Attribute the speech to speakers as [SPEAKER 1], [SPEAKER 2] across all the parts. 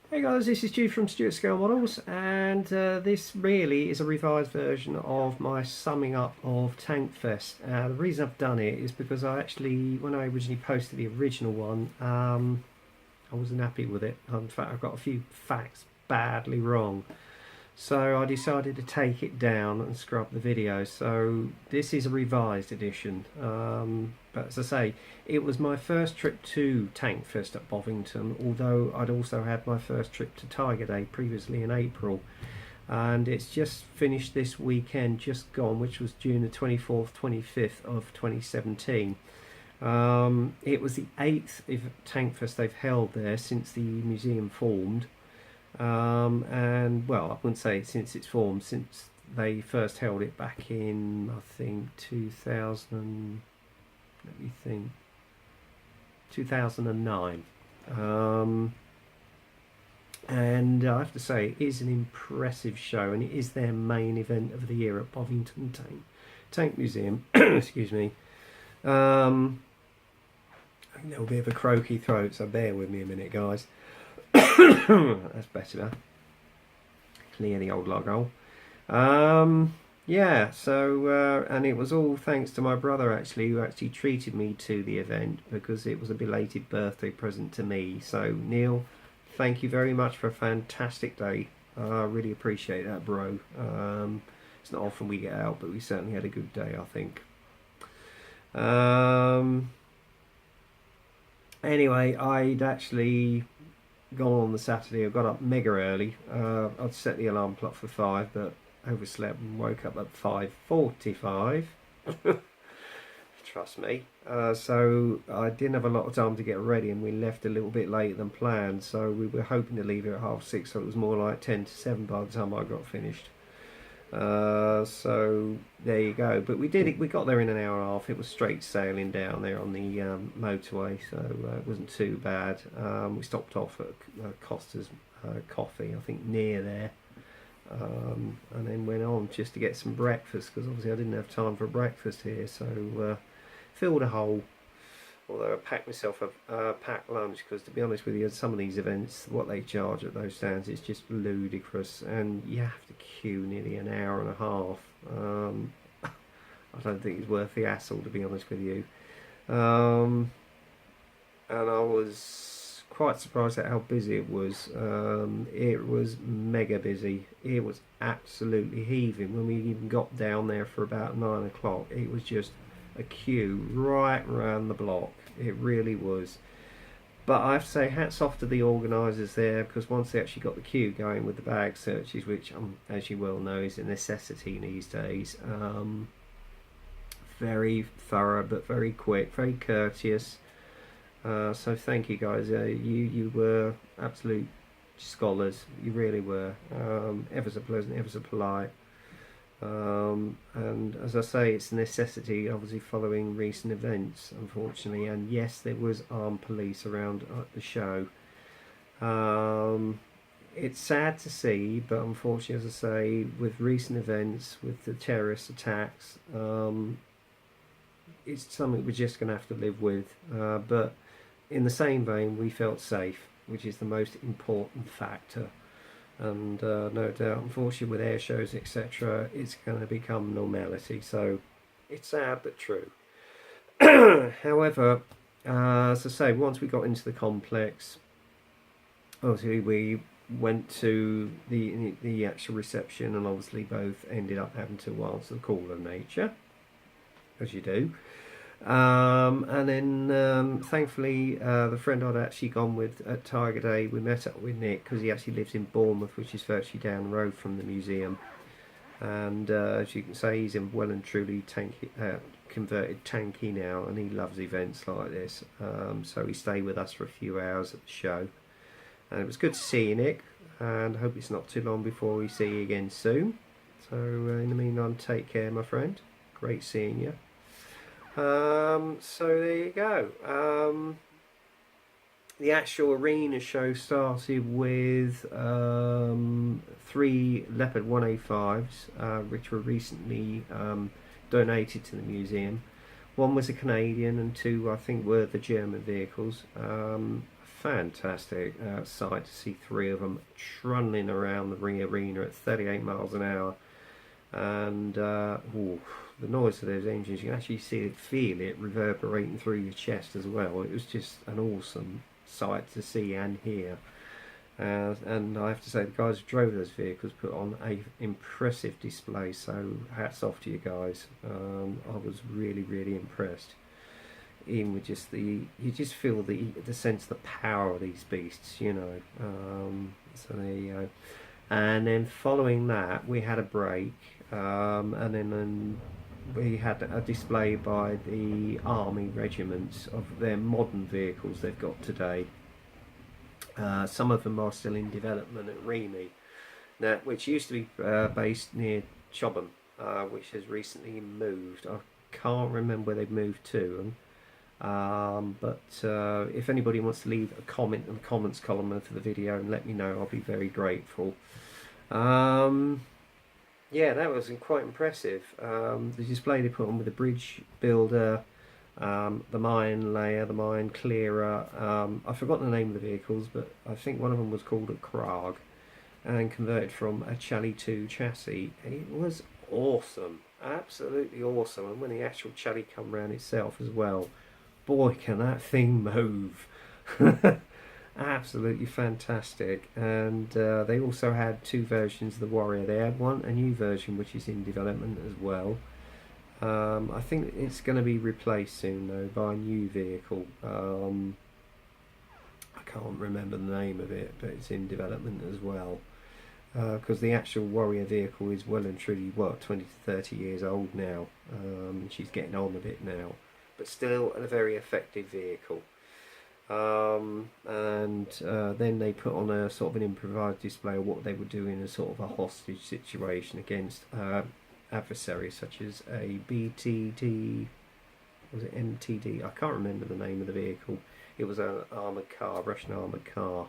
[SPEAKER 1] Hey guys, this is Stu from Stuart Scale Models, and this really is a revised version of my summing up of Tankfest. The reason I've done it is because when I originally posted the original one, I wasn't happy with it. In fact, I got a few facts badly wrong. So I decided to take it down and scrub the video. So this is a revised edition. But as I say, it was my first trip to Tankfest at Bovington, although I'd also had my first trip to Tiger Day previously in April. And it's just finished this weekend, just gone, which was June the 24th, 25th of 2017. It was the 8th Tankfest they've held there since the museum formed. And well, I wouldn't say since its form, since they first held it back in, I think, 2000, let me think, 2009. And I have to say, it is an impressive show, and it is their main event of the year at Bovington Tank Museum. Excuse me. A little bit of a croaky throat, so bear with me a minute, guys. That's better. Clear the old log hole. Yeah, so and it was all thanks to my brother actually, who actually treated me to the event because it was a belated birthday present to me. So Neil, thank you very much for a fantastic day. I really appreciate that, bro. It's not often we get out, but we certainly had a good day, I think. Anyway, I'd actually gone on the Saturday. I got up mega early. I'd set the alarm clock for 5, but overslept and woke up at 5:45. Trust me. So I didn't have a lot of time to get ready, and we left a little bit later than planned. So we were hoping to leave at 6:30, so it was more like 10 to 7 by the time I got finished. So there you go. But we did it. We got there in an hour and a half. It was straight sailing down there on the motorway, so it wasn't too bad. We stopped off at Costa's Coffee, I think, near there, and then went on just to get some breakfast because obviously I didn't have time for breakfast here. So filled a hole. Although I packed myself a packed lunch because, to be honest with you, some of these events, what they charge at those stands is just ludicrous, and you have to queue nearly an hour and a half. I don't think it's worth the hassle, to be honest with you. And I was quite surprised at how busy it was. It was mega busy. It was absolutely heaving. When we even got down there for about 9 o'clock, it was just a queue right around the block. It really was. But I have to say, hats off to the organisers there, because once they actually got the queue going with the bag searches, which, as you well know, is a necessity these days, very thorough but very quick, very courteous. So thank you guys. You were absolute scholars. You really were. Ever so pleasant, ever so polite. And as I say, it's a necessity, obviously, following recent events, unfortunately. And yes, there was armed police around at the show. It's sad to see, but unfortunately, as I say, with recent events, with the terrorist attacks, it's something we're just going to have to live with. But in the same vein, we felt safe, which is the most important factor. And no doubt, unfortunately, with air shows, etc., it's going to become normality. So it's sad but true. However, as I say, once we got into the complex, obviously we went to the actual reception, and obviously both ended up having to answer the call of nature, as you do. And then thankfully the friend I'd actually gone with at Tiger Day, we met up with Nick because he actually lives in Bournemouth, which is virtually down the road from the museum, and as you can say, he's in well and truly converted tanky now, and he loves events like this. So he stayed with us for a few hours at the show, and it was good to see you, Nick, and I hope it's not too long before we see you again soon. So in the meantime, take care, my friend. Great seeing you. So there you go. The actual arena show started with 3 Leopard 185s, which were recently donated to the museum. One was a Canadian, and 2, I think, were the German vehicles. fantastic sight to see 3 of them trundling around the ring arena at 38 miles an hour. And ooh, the noise of those engines, you can actually feel it reverberating through your chest as well. It was just an awesome sight to see and hear. And I have to say, the guys who drove those vehicles put on a impressive display, so hats off to you guys. I was really, really impressed. Even with just you just feel the sense of the power of these beasts, you know. So there you go. And then following that, we had a break, and then we had a display by the army regiments of their modern vehicles they've got today. Some of them are still in development at Remy, now, which used to be based near Chobham, which has recently moved. I can't remember where they've moved to. But if anybody wants to leave a comment in the comments column for the video and let me know, I'll be very grateful. Yeah, that was quite impressive. The display they put on with the bridge builder, the mine layer, the mine clearer. I've forgotten the name of the vehicles, but I think one of them was called a Krag and converted from a Chally 2 chassis. It was awesome, absolutely awesome. And when the actual Chally come around itself as well, boy, can that thing move. Absolutely fantastic. And they also had 2 versions of the Warrior. They had a new version which is in development as well. I think it's going to be replaced soon though by a new vehicle. I can't remember the name of it, but it's in development as well. Because the actual Warrior vehicle is well and truly, what, 20 to 30 years old now. She's getting on a bit now, but still a very effective vehicle. Then they put on a sort of an improvised display of what they would do in a sort of a hostage situation against adversaries such as a BTD, was it MTD? I can't remember the name of the vehicle. It was an armoured car, Russian armoured car,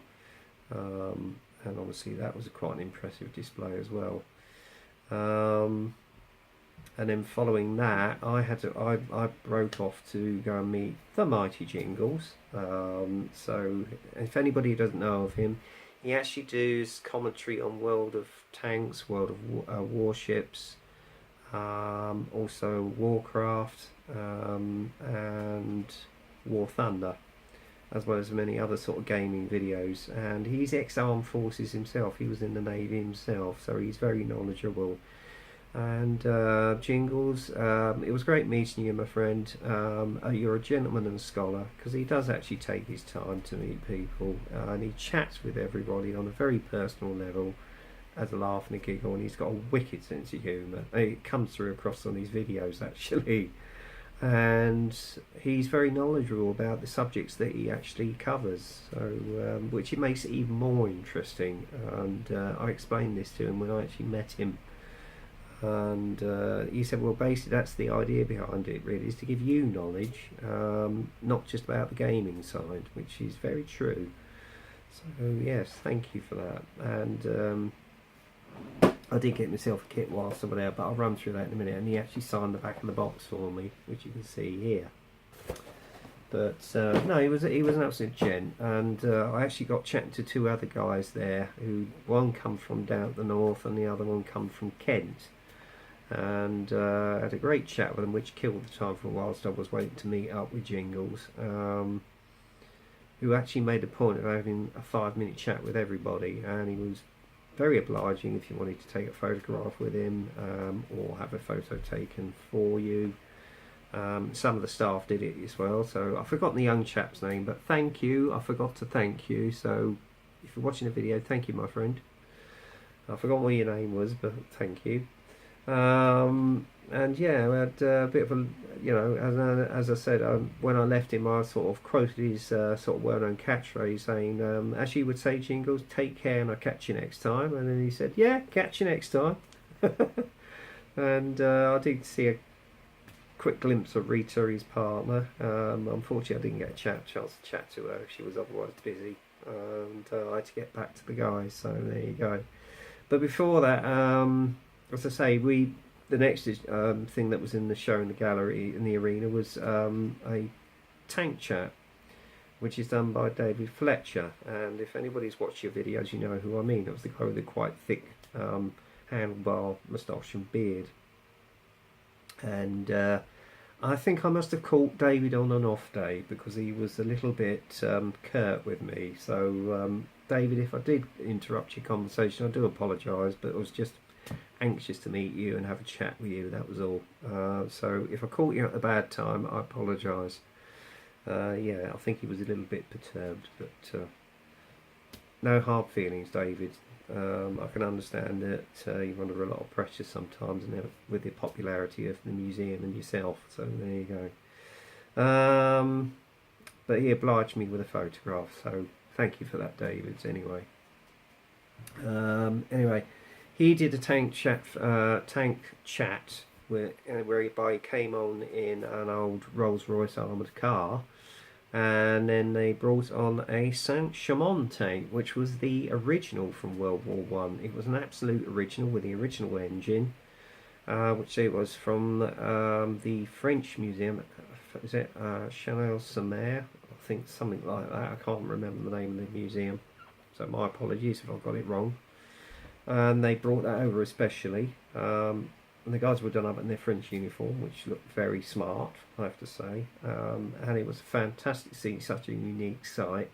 [SPEAKER 1] and obviously that was quite an impressive display as well. And then following that, I broke off to go and meet the mighty Jingles. So if anybody doesn't know of him, he actually does commentary on World of Tanks, World of Warships, also Warcraft, and War Thunder, as well as many other sort of gaming videos. And he's ex-armed forces himself. He was in the Navy himself, so he's very knowledgeable. And Jingles, it was great meeting you, my friend. You're a gentleman and scholar, because he does actually take his time to meet people, and he chats with everybody on a very personal level as a laugh and a giggle, and he's got a wicked sense of humour. It comes through across on his videos actually, and he's very knowledgeable about the subjects that he actually covers, so which it makes it even more interesting. And I explained this to him when I actually met him. And he said, well, basically that's the idea behind it, really, is to give you knowledge, not just about the gaming side, which is very true. So yes, thank you for that. And I did get myself a kit whilst I was there, but I'll run through that in a minute. And he actually signed the back of the box for me, which you can see here. But no, he was an absolute gent, and I actually got chatting to 2 other guys there, who one come from down at the north and the other one come from Kent. And had a great chat with them, which killed the time for a while, so I was waiting to meet up with Jingles, who actually made a point of having a 5-minute chat with everybody, and he was very obliging if you wanted to take a photograph with him, or have a photo taken for you. Some of the staff did it as well, so I've forgotten the young chap's name, but thank you, I forgot to thank you. So if you're watching the video, thank you, my friend. I forgot what your name was, but thank you. And yeah, we had a bit of a, you know, as I said, when I left him, I sort of quoted his sort of well-known catchphrase saying, as you would say, Jingles, take care and I'll catch you next time. And then he said, yeah, catch you next time. And I did see a quick glimpse of Rita, his partner. Unfortunately, I didn't get a chance to chat to her. She was otherwise busy, and I had to get back to the guys, so there you go. But before that, as I say, the next thing that was in the show in the gallery in the arena was a tank chat, which is done by David Fletcher. And if anybody's watched your videos, you know who I mean. It was the guy with the quite thick handlebar moustache and beard. And I think I must have caught David on an off day, because he was a little bit curt with me. So David, if I did interrupt your conversation, I do apologise, but I was just anxious to meet you and have a chat with you, that was all. So if I caught you at a bad time, I apologise. Yeah, I think he was a little bit perturbed, but no hard feelings, David. I can understand that you're under a lot of pressure sometimes, and with the popularity of the museum and yourself, so there you go. But he obliged me with a photograph, so thank you for that, David, anyway. Anyway, he did a tank chat whereby he came on in an old Rolls-Royce armoured car, and then they brought on a Saint-Chamond tank, which was the original from World War One. It was an absolute original with the original engine, which it was from the French museum. Is it Chanel-sur-Mer? I think something like that. I can't remember the name of the museum, so my apologies if I got it wrong. And they brought that over especially. And the guys were done up in their French uniform, which looked very smart, I have to say. And it was fantastic to see such a unique site.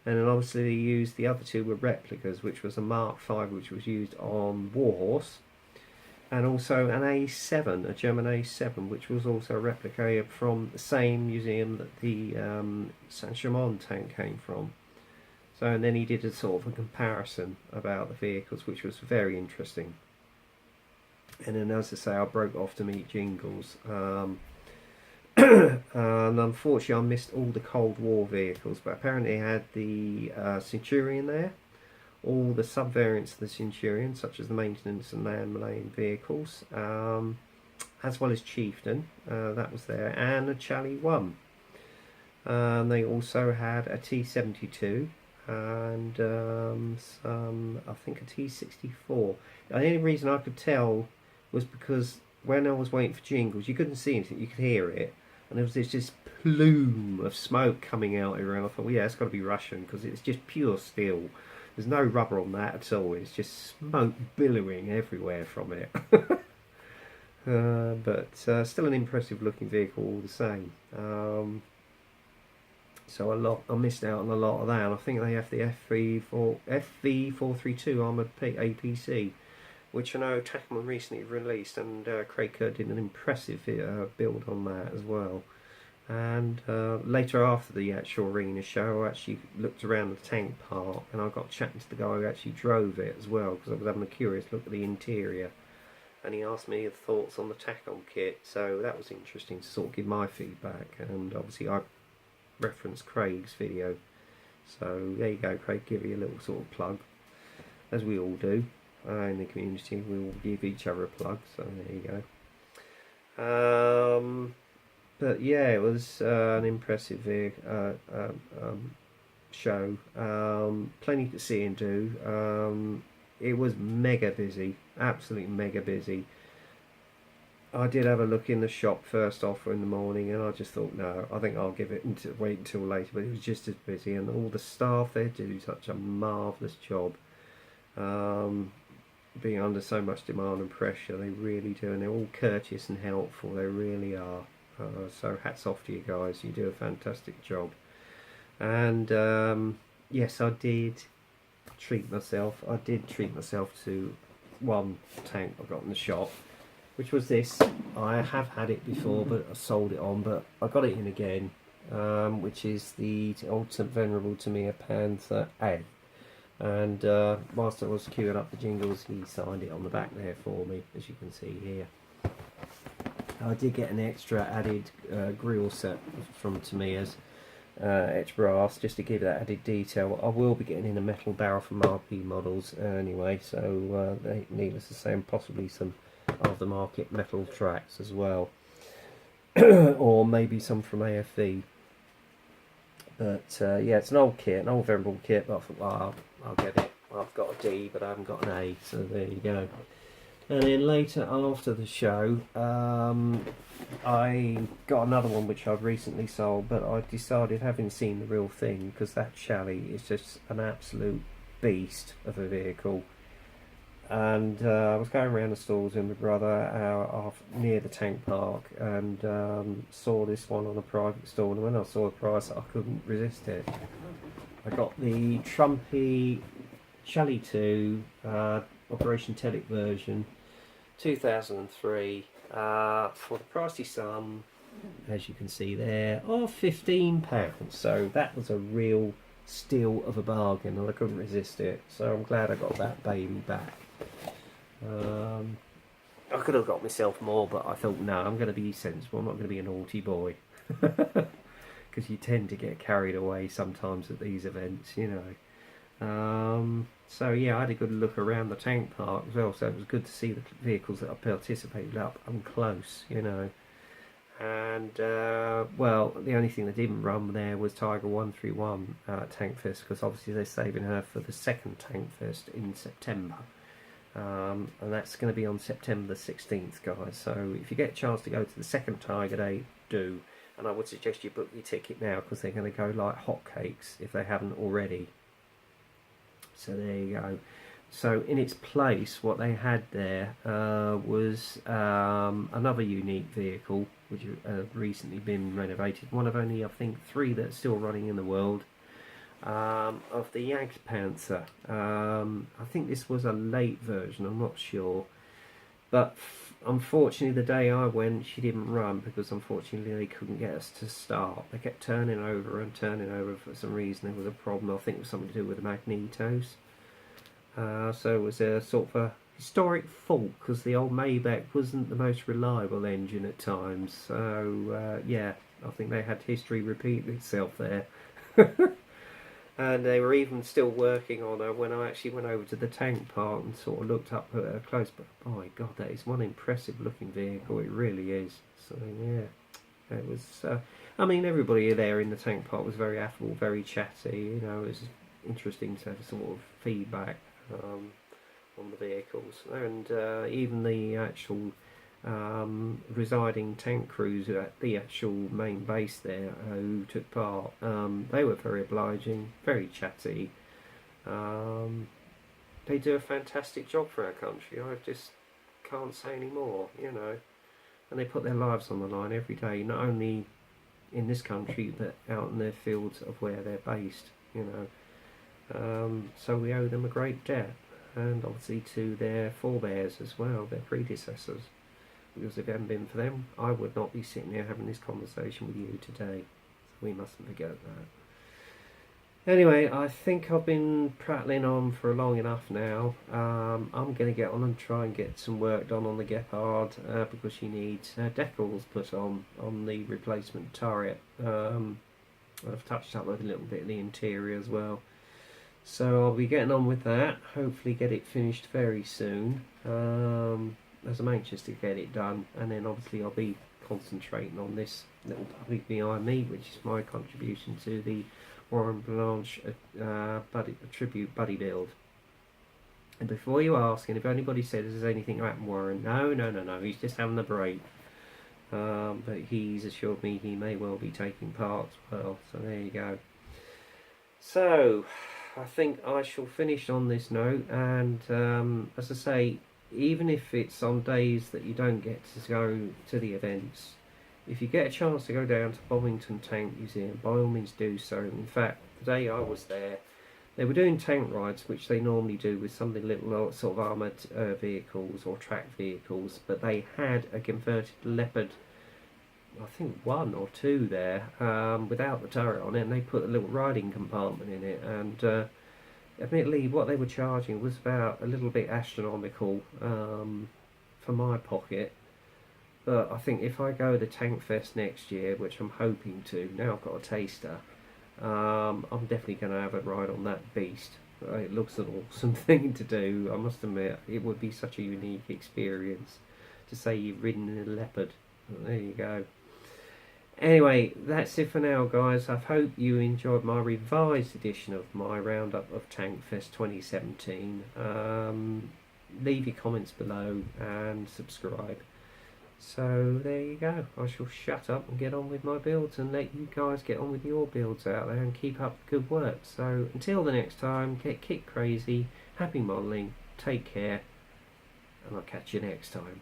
[SPEAKER 1] And then obviously they used, the other two were replicas, which was a Mark V, which was used on Warhorse, and also an A7, a German A7, which was also a replica from the same museum that the Saint-Chamond tank came from. So, and then he did a sort of a comparison about the vehicles, which was very interesting. And then, as I say, I broke off to meet Jingles. And unfortunately, I missed all the Cold War vehicles, but apparently, he had the Centurion there, all the sub-variants of the Centurion, such as the maintenance and land-laying vehicles, as well as Chieftain, that was there, and a Charlie 1. They also had a T-72 and some, I think, a T-64. The only reason I could tell was because when I was waiting for Jingles, you couldn't see anything, you could hear it, and there was this plume of smoke coming out everywhere. I thought, well, yeah, it's got to be Russian, because it's just pure steel. There's no rubber on that at all. It's just smoke billowing everywhere from it. But still an impressive looking vehicle all the same. So I missed out on a lot of that. And I think they have the FV432 armoured APC, which I know Tackman recently released, and Craig Kerr did an impressive build on that as well. And later, after the actual arena show, I actually looked around the tank park, and I got chatting to the guy who actually drove it as well, because I was having a curious look at the interior, and he asked me his thoughts on the tack-on kit. So that was interesting to sort of give my feedback, and obviously I referenced Craig's video. So there you go, Craig, give you a little sort of plug, as we all do. In the community, we will give each other a plug, so there you go. But yeah, it was an impressive show. Plenty to see and do. It was mega busy, absolutely mega busy. I did have a look in the shop first off in the morning, and I just thought, no, I think I'll wait until later. But it was just as busy, and all the staff there do such a marvellous job. Being under so much demand and pressure, they really do, and they're all courteous and helpful. They really are. So hats off to you guys. You do a fantastic job. And yes, I did treat myself. I did treat myself to one tank I got in the shop, which was this. I have had it before, but I sold it on, but I got it in again, which is the old St. Venerable Tamiya Panther A. And whilst I was queuing up the Jingles, he signed it on the back there for me, as you can see here. I did get an extra added grille set from Tamiya's etched brass, just to give that added detail. I will be getting in a metal barrel from RP models anyway, so needless to say, and possibly some aftermarket metal tracks as well, or maybe some from AFV. But yeah, it's an old kit, an old venerable kit, but I thought, well, I'll get it. I've got a D, but I haven't got an A, so there you go. And then later after the show, I got another one which I've recently sold, but I decided, having seen the real thing, because that Chalet is just an absolute beast of a vehicle. And I was going around the stalls with my brother near the tank park, and saw this one on a private stall, and when I saw the price I couldn't resist it. I got the Trumpy Chalet 2 Operation Telic version, 2003, for the pricey sum, as you can see there, of £15. So that was a real steal of a bargain, and I couldn't resist it. So I'm glad I got that baby back. I could have got myself more, but I thought, no, I'm going to be sensible. I'm not going to be a naughty boy. Because you tend to get carried away sometimes at these events, you know. So yeah, I had a good look around the tank park as well, so it was good to see the vehicles that I participated up close, you know. And well, the only thing that didn't run there was Tiger 131 Tankfest, because obviously they're saving her for the second Tankfest in September. And that's going to be on September the 16th, guys. So if you get a chance to go to the second Tiger Day, do. And I would suggest you book your ticket now, because they're going to go like hotcakes if they haven't already. So there you go. So in its place, what they had there was another unique vehicle, which has recently been renovated. One of only, I think, 3 that's still running in the world. Of the Jagdpanther. I think this was a late version, I'm not sure. But unfortunately, the day I went, she didn't run, because unfortunately they couldn't get us to start. They kept turning over and turning over for some reason. There was a problem, I think it was something to do with the magnetos. So it was a sort of a historic fault, because the old Maybach wasn't the most reliable engine at times. So yeah, I think they had history repeat itself there. And they were even still working on her when I actually went over to the tank park and sort of looked up at her close. But oh my god, that is one impressive looking vehicle, it really is. So yeah, it was, I mean, everybody there in the tank park was very affable, very chatty, you know. It was interesting to have sort of feedback on the vehicles. And even the actual residing tank crews at the actual main base there who took part, they were very obliging, very chatty. They do a fantastic job for our country. I just can't say any more, you know. And they put their lives on the line every day, not only in this country but out in their fields of where they're based, you know. So we owe them a great debt, and obviously to their forebears as well, their predecessors. Because if it hadn't been for them, I would not be sitting here having this conversation with you today. So we mustn't forget that. Anyway, I think I've been prattling on for long enough now. I'm going to get on and try and get some work done on the Gepard, because she needs decals put on the replacement turret. I've touched up a little bit of the interior as well. So I'll be getting on with that. Hopefully get it finished very soon. As I'm anxious to get it done, and then obviously I'll be concentrating on this little puppy behind me, which is my contribution to the Warren Blanche tribute buddy build. And before you ask, and if anybody says there's anything about Warren, no, he's just having a break. But he's assured me he may well be taking part as well, so there you go. So I think I shall finish on this note, and as I say, even if it's on days that you don't get to go to the events, if you get a chance to go down to Bovington Tank Museum, by all means do so. In fact, the day I was there, they were doing tank rides, which they normally do with some of the little sort of armoured vehicles or track vehicles, but they had a converted Leopard, I think 1 or 2 there, without the turret on it, and they put a little riding compartment in it, and admittedly, what they were charging was about a little bit astronomical for my pocket. But I think if I go to Tankfest next year, which I'm hoping to, now I've got a taster, I'm definitely going to have a ride on that beast. It looks an awesome thing to do, I must admit. It would be such a unique experience to say you've ridden in a Leopard. But there you go. Anyway, that's it for now, guys. I hope you enjoyed my revised edition of my roundup of Tankfest 2017. leave your comments below and subscribe. So there you go. I shall shut up and get on with my builds and let you guys get on with your builds out there and keep up the good work. So until the next time, get kick crazy, happy modelling, take care, and I'll catch you next time.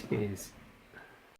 [SPEAKER 1] Cheers.